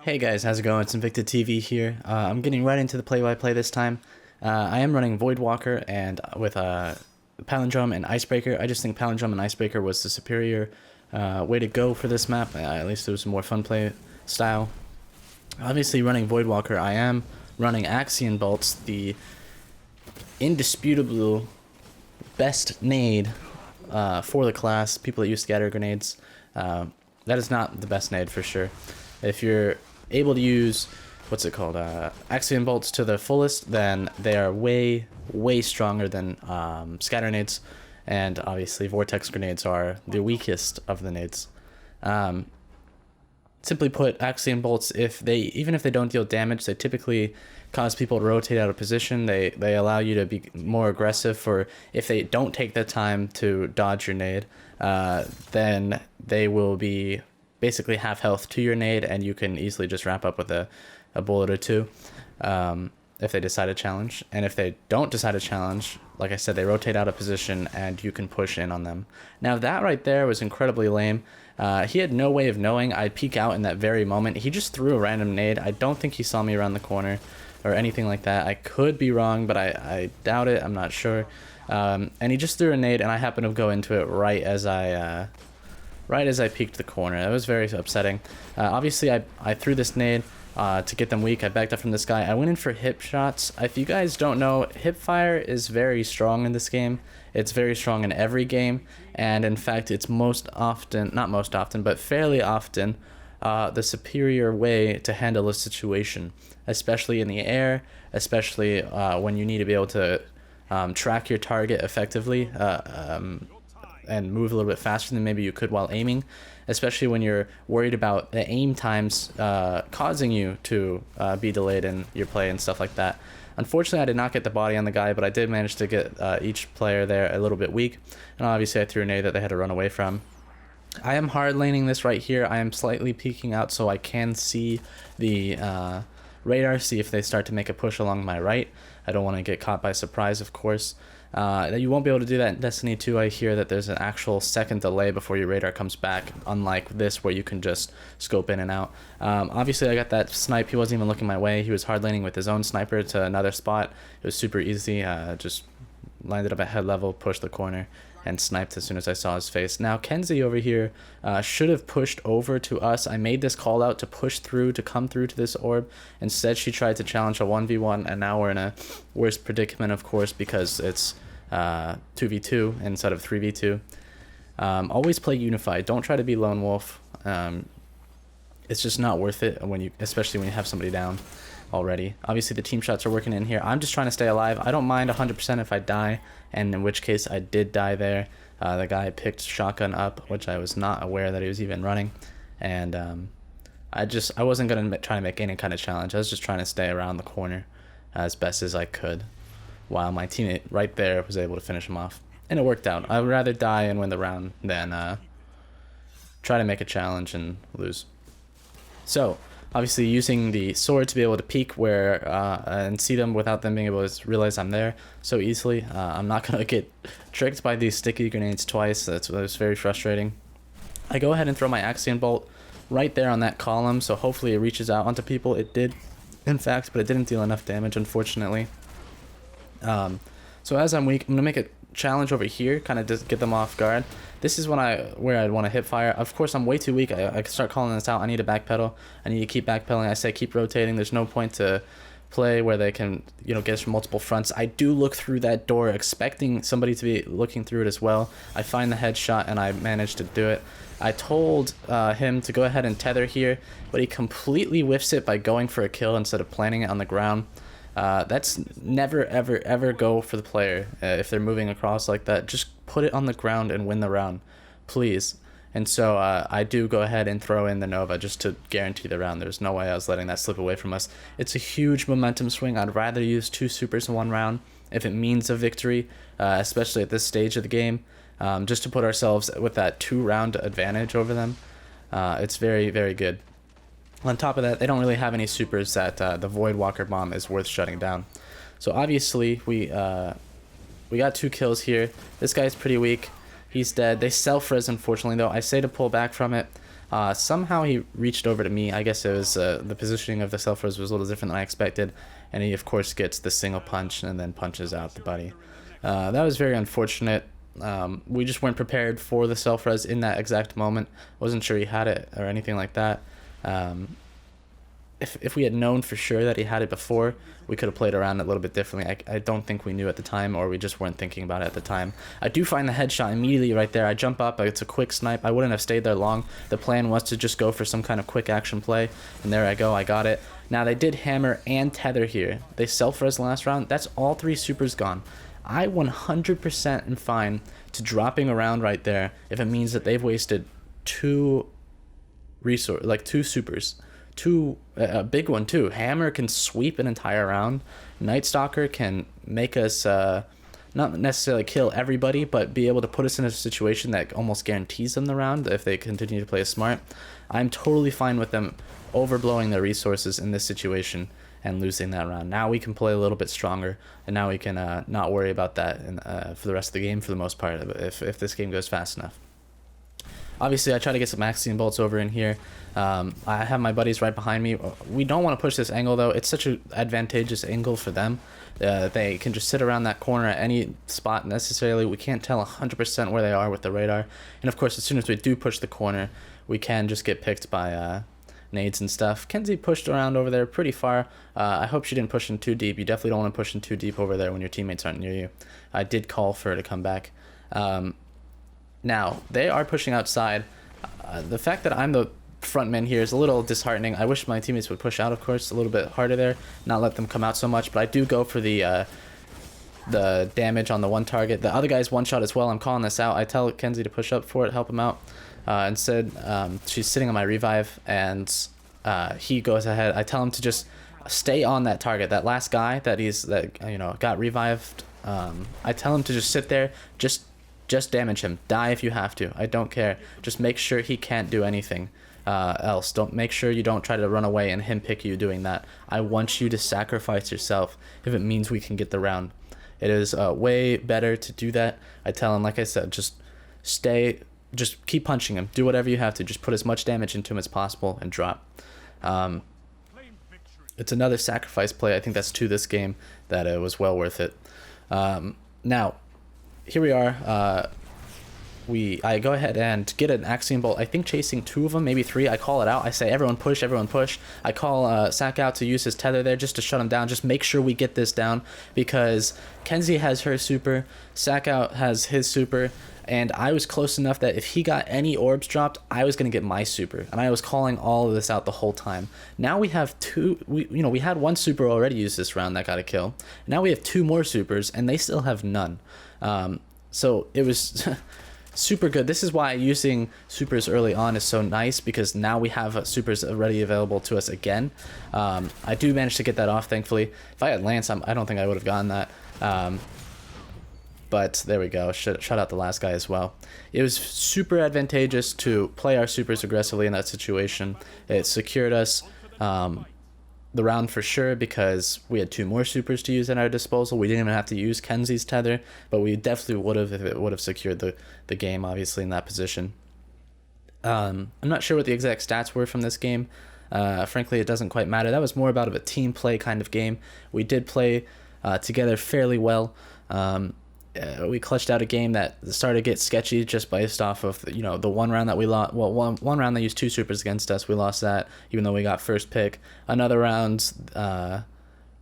Hey guys, how's it going? It's Invicta TV here. I'm getting right into the play-by-play this time. I am running Voidwalker and with Palindrome and Icebreaker. I just think Palindrome and Icebreaker was the superior way to go for this map. At least it was a more fun play style. Obviously, running Voidwalker, I am running Axion Bolts, the indisputable best nade for the class. People that use scatter grenades. That is not the best nade for sure. If you're able to use Axion bolts to the fullest, then they are way stronger than scatter nades, and obviously vortex grenades are the weakest of the nades. Simply put, Axion bolts, even if they don't deal damage, they typically cause people to rotate out of position. They allow you to be more aggressive. For if they don't take the time to dodge your nade, then they will be basically half health to your nade, and you can easily just wrap up with a bullet or two if they decide to challenge. And if they don't decide to challenge, like I said, they rotate out of position and you can push in on them. Now that right there was incredibly lame. He had no way of knowing I'd peek out in that very moment. He just threw a random nade. I don't think he saw me around the corner or anything like that. I could be wrong, but I doubt it. I'm not sure. And he just threw a nade, and I happened to go into it right as I peeked the corner. That was very upsetting. Obviously, I threw this nade to get them weak. I backed up from this guy. I went in for hip shots. If you guys don't know, hip fire is very strong in this game. It's very strong in every game, and in fact, it's not most often, but fairly often, the superior way to handle a situation, especially in the air, especially when you need to be able to track your target effectively and move a little bit faster than maybe you could while aiming, especially when you're worried about the aim times causing you to be delayed in your play and stuff like that. Unfortunately, I did not get the body on the guy, but I did manage to get each player there a little bit weak, and obviously I threw a nade that they had to run away from. I am hard laning this right here. I am slightly peeking out so I can see the radar, see if they start to make a push along my right. I don't want to get caught by surprise, of course. You won't be able to do that in Destiny 2. I hear that there's an actual second delay before your radar comes back, unlike this where you can just scope in and out. Obviously, I got that snipe. He wasn't even looking my way. He was hard laning with his own sniper to another spot. It was super easy. Just landed up at head level, pushed the corner, and sniped as soon as I saw his face. Now, Kenzie over here should have pushed over to us. I made this call out to push through, to come through to this orb. Instead, she tried to challenge a 1v1, and now we're in a worse predicament, of course, because it's 2v2 instead of 3v2. Always play unified. Don't try to be lone wolf. It's just not worth it, especially when you have somebody down already. Obviously, the team shots are working in here. I'm just trying to stay alive. I don't mind 100% if I die, and in which case I did die there. The guy picked shotgun up, which I was not aware that he was even running, and I wasn't gonna try to make any kind of challenge. I was just trying to stay around the corner as best as I could, while my teammate right there was able to finish him off, and it worked out. I would rather die and win the round than try to make a challenge and lose. So obviously, using the sword to be able to peek where and see them without them being able to realize I'm there so easily. I'm not gonna get tricked by these sticky grenades twice. That was very frustrating. I go ahead and throw my Axion bolt right there on that column, so hopefully it reaches out onto people. It did, in fact, but it didn't deal enough damage, unfortunately. So as I'm weak, I'm gonna make a challenge over here, kind of just get them off guard. This is where I'd want to hip fire. Of course, I'm way too weak. I can start calling this out. I need to backpedal. I need to keep backpedaling. I say keep rotating. There's no point to play where they can, get us from multiple fronts. I do look through that door, expecting somebody to be looking through it as well. I find the headshot, and I managed to do it. I told him to go ahead and tether here, but he completely whiffs it by going for a kill instead of planting it on the ground. That's never ever go for the player if they're moving across like that. Just put it on the ground and win the round, please. And so I do go ahead and throw in the Nova just to guarantee the round. There's no way I was letting that slip away from us. It's a huge momentum swing. I'd rather use 2 supers in 1 round if it means a victory, especially at this stage of the game, just to put ourselves with that 2-round advantage over them. It's very good. On top of that, they don't really have any supers that the Voidwalker bomb is worth shutting down. So obviously, we got 2 kills here. This guy's pretty weak. He's dead. They self-res, unfortunately, though. I say to pull back from it. Somehow he reached over to me. I guess it was the positioning of the self-res was a little different than I expected, and he of course gets the single punch and then punches out the buddy. That was very unfortunate. We just weren't prepared for the self-res in that exact moment. Wasn't sure he had it or anything like that. If we had known for sure that he had it before, we could have played around it a little bit differently. I don't think we knew at the time, or we just weren't thinking about it at the time. I do find the headshot immediately right there. I jump up, it's a quick snipe. I wouldn't have stayed there long. The plan was to just go for some kind of quick action play, and there I go, I got it. Now they did hammer and tether here. They self-res last round. That's all 3 supers gone. I 100% am fine to dropping around right there if it means that they've wasted 2 supers. A big one too. Hammer can sweep an entire round. Night Stalker can make us not necessarily kill everybody, but be able to put us in a situation that almost guarantees them the round if they continue to play smart. I'm totally fine with them overblowing their resources in this situation and losing that round. Now we can play a little bit stronger, and now we can not worry about that for the rest of the game for the most part, if this game goes fast enough. Obviously, I try to get some Axiom bolts over in here. I have my buddies right behind me. We don't want to push this angle, though. It's such an advantageous angle for them. They can just sit around that corner at any spot necessarily. We can't tell 100% where they are with the radar. And, of course, as soon as we do push the corner, we can just get picked by nades and stuff. Kenzie pushed around over there pretty far. I hope she didn't push in too deep. You definitely don't want to push in too deep over there when your teammates aren't near you. I did call for her to come back. Now, they are pushing outside. The fact that I'm the front man here is a little disheartening. I wish my teammates would push out, of course, a little bit harder there, not let them come out so much, but I do go for the damage on the one target. The other guy's one shot as well. I'm calling this out. I tell Kenzie to push up for it, help him out. Instead, she's sitting on my revive, and he goes ahead. I tell him to just stay on that target. That last guy that got revived, I tell him to just sit there, just damage him. Die if you have to. I don't care. Just make sure he can't do anything else. Make sure you don't try to run away and him pick you doing that. I want you to sacrifice yourself if it means we can get the round. It is way better to do that. I tell him, like I said, just keep punching him. Do whatever you have to. Just put as much damage into him as possible and drop. It's another sacrifice play. I think that's to this game that it was well worth it. Now, here we are. I go ahead and get an Axiom Bolt. I think chasing 2 of them, maybe 3. I call it out. I say, everyone push, everyone push. I call Sack out to use his tether there just to shut him down. Just make sure we get this down, because Kenzie has her super, Sack out has his super, and I was close enough that if he got any orbs dropped, I was going to get my super, and I was calling all of this out the whole time. Now we have 2, we had 1 super already used this round that got a kill. Now we have 2 more supers, and they still have none. So it was super good. This is why using supers early on is so nice, because now we have supers already available to us again. I do manage to get that off, thankfully. If I had Lance, I don't think I would have gotten that. But there we go. Shut out the last guy as well. It was super advantageous to play our supers aggressively in that situation. It secured us the round for sure, because we had 2 more supers to use at our disposal. We didn't even have to use Kenzie's tether, but we definitely would have if it would have secured the game, obviously, in that position. I'm not sure what the exact stats were from this game. Frankly, it doesn't quite matter. That was more about a team play kind of game. We did play together fairly well. We clutched out a game that started to get sketchy just based off of the one round that we lost. Well, one round they used 2 supers against us. We lost that even though we got first pick. Another round, I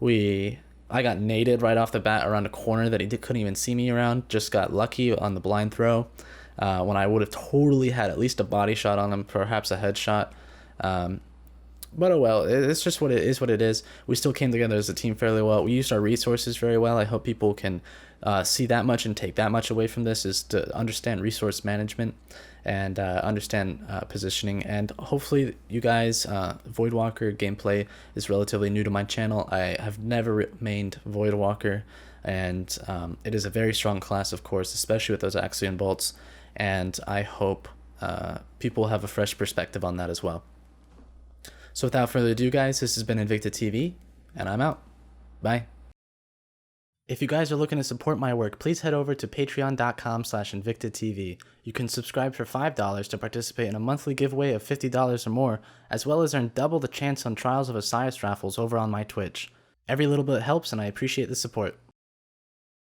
got naded right off the bat around a corner that he couldn't even see me around. Just got lucky on the blind throw when I would have totally had at least a body shot on him, perhaps a headshot. But oh well, it's just what it is. What it is. We still came together as a team fairly well. We used our resources very well. I hope people can see that much and take that much away from this, is to understand resource management and understand positioning. And hopefully you guys, Voidwalker gameplay is relatively new to my channel. I have never mained Voidwalker, and it is a very strong class, of course, especially with those Axiom bolts. And I hope people have a fresh perspective on that as well. So without further ado, guys, this has been Invicta TV, and I'm out. Bye. If you guys are looking to support my work, please head over to patreon.com/InvictedTV. You can subscribe for $5 to participate in a monthly giveaway of $50 or more, as well as earn double the chance on Trials of Osiris raffles over on my Twitch. Every little bit helps, and I appreciate the support.